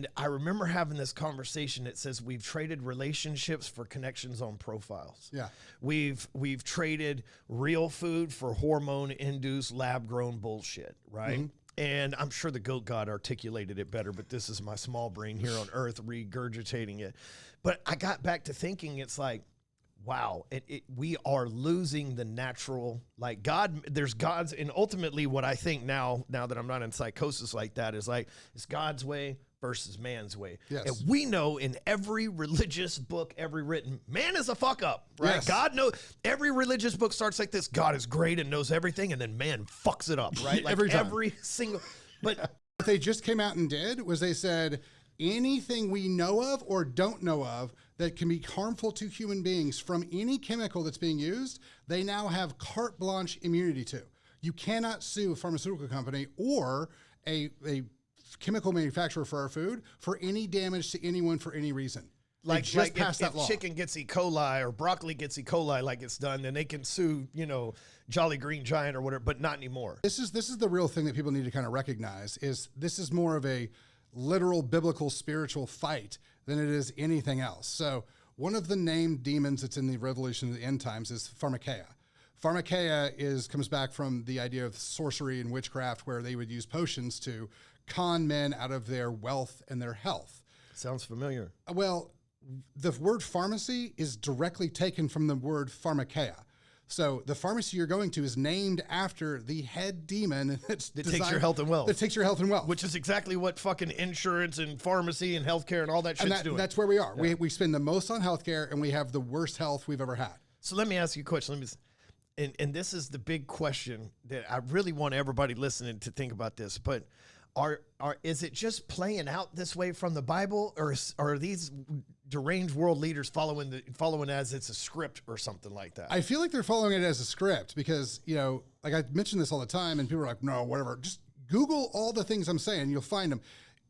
And I remember having this conversation. It says we've traded relationships for connections on profiles. Yeah. We've traded real food for hormone-induced lab-grown bullshit, right? Mm-hmm. And I'm sure the goat god articulated it better, but this is my small brain here on earth regurgitating it. But I got back to thinking, it's like, wow, we are losing the natural, like God, there's God's, and ultimately what I think now that I'm not in psychosis like that is like, it's God's way versus man's way. Yes. And we know in every religious book ever written, man is a fuck up, right? Yes. God knows, every religious book starts like this, God is great and knows everything, and then man fucks it up, right? Like every single, but. What they just came out and did was they said, anything we know of or don't know of that can be harmful to human beings from any chemical that's being used, they now have carte blanche immunity to. You cannot sue a pharmaceutical company or a chemical manufacturer for our food for any damage to anyone for any reason. Like passed that law. If chicken gets E. coli or broccoli gets E. coli like it's done, then they can sue, Jolly Green Giant or whatever, but not anymore. This is the real thing that people need to kind of recognize is this is more of a literal biblical spiritual fight than it is anything else. So one of the named demons that's in the revolution of the end times is pharmakeia. Pharmakeia comes back from the idea of sorcery and witchcraft, where they would use potions to con men out of their wealth and their health. Sounds familiar. Well, the word pharmacy is directly taken from the word pharmakeia. So the pharmacy you're going to is named after the head demon that takes your health and wealth. That takes your health and wealth. Which is exactly what fucking insurance and pharmacy and healthcare and all that shit's doing. That's where we are. Yeah. We spend the most on healthcare, and we have the worst health we've ever had. So let me ask you a question. And this is the big question that I really want everybody listening to think about this. But is it just playing out this way from the Bible, or are these deranged world leaders following as it's a script or something like that? I feel like they're following it as a script because, like I mention this all the time, and people are like, no, whatever. Just Google all the things I'm saying. You'll find them.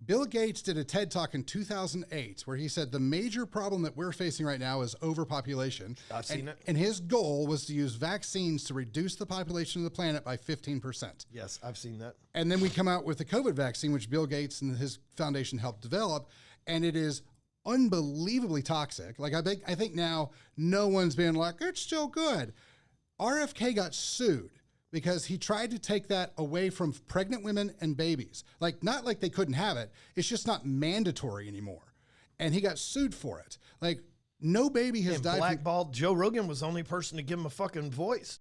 Bill Gates did a TED Talk in 2008 where he said the major problem that we're facing right now is overpopulation. I've seen it. And his goal was to use vaccines to reduce the population of the planet by 15%. Yes, I've seen that. And then we come out with the COVID vaccine, which Bill Gates and his foundation helped develop, and it is unbelievably toxic. Like I think now no one's been like, it's still good. RFK got sued because he tried to take that away from pregnant women and babies. Like, not like they couldn't have it. It's just not mandatory anymore. And he got sued for it. Like, no baby has died. Blackballed. Joe Rogan was the only person to give him a fucking voice.